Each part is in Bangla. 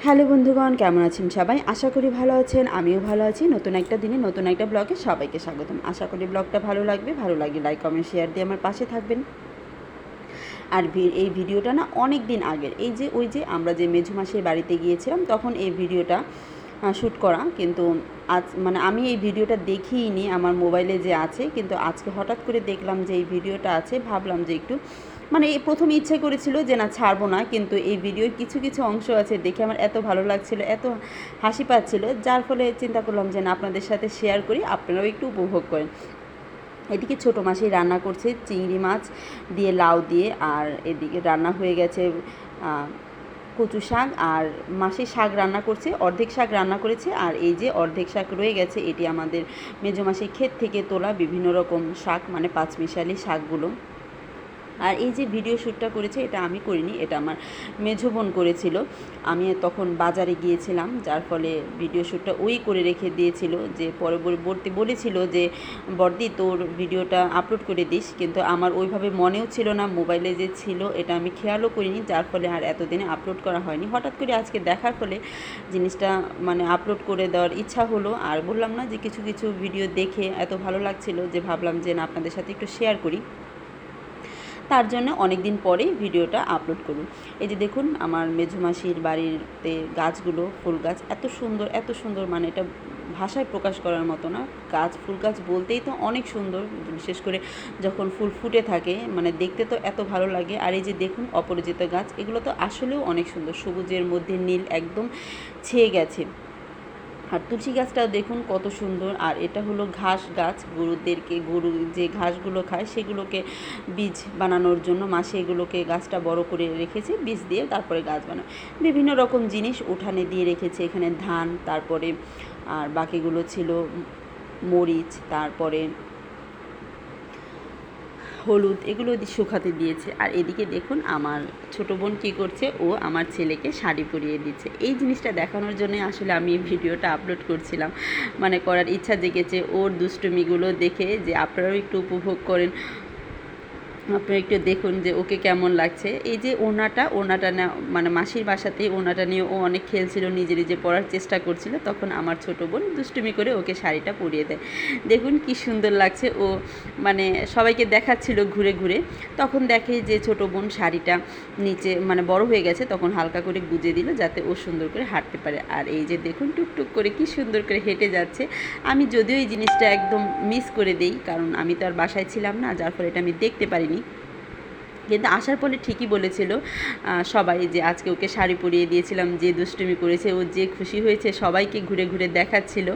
হ্যালো বন্ধুগণ, কেমন আছেন সবাই? আশা করি ভালো আছেন, আমিও ভালো আছি। নতুন একটা দিনে নতুন একটা ব্লগে সবাইকে স্বাগতম। আশা করি ব্লগটা ভালো লাগবে। ভালো লাগলে লাইক কমেন্ট শেয়ার দিয়ে আমার পাশে থাকবেন। আর এই ভিডিওটা না অনেক দিন আগের, এই যে ওই যে আমরা যে মেঝো মাসির বাড়িতে গিয়েছিলাম তখন এই ভিডিওটা শ্যুট করা। কিন্তু আজ মানে আমি এই ভিডিওটা দেখিইনি, আমার মোবাইলে যে আছে, কিন্তু আজকে হঠাৎ করে দেখলাম যে এই ভিডিওটা আছে। ভাবলাম যে একটু মানে এই প্রথমে ইচ্ছে করেছিল যে না ছাড়বো না, কিন্তু এই ভিডিওর কিছু কিছু অংশ আছে দেখে আমার এত ভালো লাগছিল, এত হাসি পাচ্ছিল, যার ফলে চিন্তা করলাম যে না আপনাদের সাথে শেয়ার করি, আপনারাও একটু উপভোগ করেন। এদিকে ছোটো মাসি রান্না করছে চিংড়ি মাছ দিয়ে, লাউ দিয়ে, আর এদিকে রান্না হয়ে গেছে কচু শাক, আর মাসি শাক রান্না করছে, অর্ধেক শাক রান্না করেছে, আর এই যে অর্ধেক শাক রয়ে গেছে এটি আমাদের মেজো মাসির ক্ষেত থেকে তোলা বিভিন্ন রকম শাক, মানে পাঁচমিশালি শাকগুলো। আর এই যে ভিডিও শ্যুটটা করেছে এটা আমি করিনি, এটা আমার মেঝো বোন করেছিল। আমি তখন বাজারে গিয়েছিলাম, যার ফলে ভিডিও শ্যুটটা ওই করে রেখে দিয়েছিল, যে পরবর্তী বলেছিল যে বর্দি তোর ভিডিওটা আপলোড করে দিস, কিন্তু আমার ওইভাবে মনেও ছিল না, মোবাইলে যে ছিল এটা আমি খেয়ালও করিনি, যার ফলে আর এতদিনে আপলোড করা হয়নি। হঠাৎ করে আজকে দেখার ফলে জিনিসটা মানে আপলোড করে দেওয়ার ইচ্ছা হলো। আর বললাম না যে কিছু কিছু ভিডিও দেখে এত ভালো লাগছিল যে ভাবলাম যে না আপনাদের সাথে একটু শেয়ার করি, তার জন্য অনেক দিন পরেই ভিডিওটা আপলোড করুন। এই যে দেখুন আমার মেঝো মাসির বাড়িতে গাছগুলো, ফুল গাছ এত সুন্দর এত সুন্দর, মানে এটা ভাষায় প্রকাশ করার মতো না। গাছ, ফুল গাছ বলতেই তো অনেক সুন্দর, বিশেষ করে যখন ফুল ফুটে থাকে, মানে দেখতে তো এত ভালো লাগে। আর এই যে দেখুন অপরাজিত গাছ, এগুলো তো আসলেও অনেক সুন্দর, সবুজের মধ্যে নীল একদম ছেয়ে গেছে। আর তুলসী গাছটাও দেখুন কত সুন্দর। আর এটা হলো ঘাস গাছ, গরু যে ঘাসগুলো খায় সেগুলোকে বীজ বানানোর জন্য মাসে এগুলোকে গাছটা বড় করে রেখেছে, বীজ দিয়ে তারপরে গাছ বানায়। বিভিন্ন রকম জিনিস উঠানে দিয়ে রেখেছে, এখানে ধান, তারপরে আর বাকিগুলো ছিল মরিচ, তারপরে হলুদ, এগুলো শুকাতে দিয়েছে। আর এদিকে দেখুন আমার ছোটো বোন কী করছে, ও আমার ছেলেকে শাড়ি পরিয়ে দিচ্ছে। এই জিনিসটা দেখানোর জন্য আসলে আমি ভিডিওটা আপলোড করছিলাম, মানে করার ইচ্ছা জেগেছে ওর দুষ্টুমিগুলো দেখে, যে আপনারাও একটু উপভোগ করেন, আপনারা একটু দেখুন যে ওকে কেমন লাগছে। এই যে ওনাটা না, মানে মাসির বাসাতেই ওনাটা নিয়ে ও অনেক খেলছিল, নিজে নিজে পরার চেষ্টা করছিল, তখন আমার ছোটো বোন দুষ্টুমি করে ওকে শাড়িটা পরিয়ে দেয়। দেখুন কি সুন্দর লাগছে, ও মানে সবাইকে দেখাচ্ছিল ঘুরে ঘুরে। তখন দেখে যে ছোটো বোন শাড়িটা নিচে মানে বড় হয়ে গেছে, তখন হালকা করে গুজে দিল যাতে ও সুন্দর করে হাঁটতে পারে। আর এই যে দেখুন টুকটুক করে কি সুন্দর করে হেঁটে যাচ্ছে। আমি যদিও এই জিনিসটা একদম মিস করে দেই, কারণ আমি তো আর বাসায় ছিলাম না, যার ফলে এটা আমি দেখতে পারিনি। কিন্তু আসার পরে ঠিকই বলেছিল সবাই যে আজকে ওকে শাড়ি পরিয়ে দিয়েছিলাম, যে দুষ্টুমি করেছে, ও যে খুশি হয়েছে, সবাইকে ঘুরে ঘুরে দেখাচ্ছিল।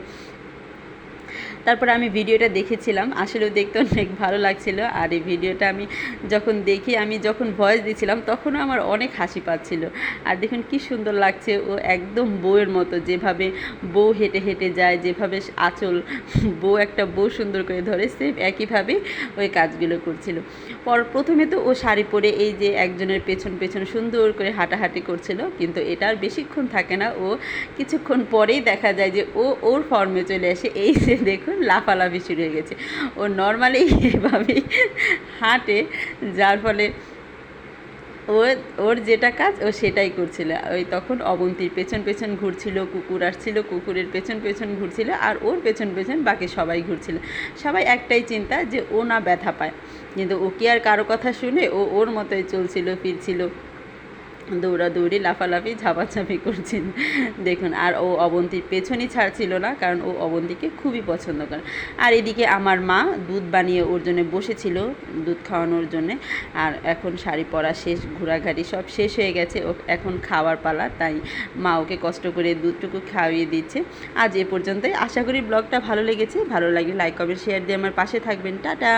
তারপর আমি ভিডিওটা দেখেছিলাম, আসলেও দেখতে অনেক ভালো লাগছিল। আর এই ভিডিওটা আমি যখন দেখি, আমি যখন ভয়েস দিয়েছিলাম তখনও আমার অনেক হাসি পাচ্ছিল। আর দেখুন কি সুন্দর লাগছে, ও একদম বউয়ের মতো, যেভাবে বউ হেঁটে হেঁটে যায়, যেভাবে আঁচল একটা বউ সুন্দর করে ধরে, সেম একইভাবে ওই কাজগুলো করছিল। প্রথমে তো ও শাড়ি পরে এই যে একজনের পেছন পেছন সুন্দর করে হাঁটাহাঁটি করছিল, কিন্তু এটা আর বেশিক্ষণ থাকে না, ও কিছুক্ষণ পরেই দেখা যায় যে ওর ফর্মে চলে আসে। এই যে দেখুন লাফালাফি শুরু হয়ে গেছে, ও নর্মালি এভাবেই হাঁটে, যার ফলে ওর যেটা কাজ ও সেটাই করছিল। ওই তখন অবন্তীর পেছন পেছন ঘুরছিল, কুকুর আসছিল, কুকুরের পেছন পেছন ঘুরছিল, আর ওর পেছন পেছন বাকি সবাই ঘুরছিল। সবাই একটাই চিন্তা যে ও না ব্যথা পায়, কিন্তু ও কি আর কারো কথা শুনে, ওর মতোই চলছিল ফিরছিল, দৌড়াদৌড়ি, লাফালাফি, ঝাপাঝাপি করছিল দেখুন। আর ও অবন্তীর পেছনই ছাড়ছিল না, কারণ ও অবন্তীকে খুবই পছন্দ করে। আর এদিকে আমার মা দুধ বানিয়ে ওর জন্য বসেছিল, দুধ খাওয়ানোর জন্যে। আর এখন শাড়ি পরা শেষ, ঘোরাঘাড়ি সব শেষ হয়ে গেছে, ও এখন খাওয়ার পালা, তাই মা ওকে কষ্ট করে দুধটুকু খাওয়িয়ে দিচ্ছে। আজ এ পর্যন্তই, আশা করি ব্লগটা ভালো লেগেছে। ভালো লাগলে লাইক কমেন্ট শেয়ার দিয়ে আমার পাশে থাকবেন। টাটা।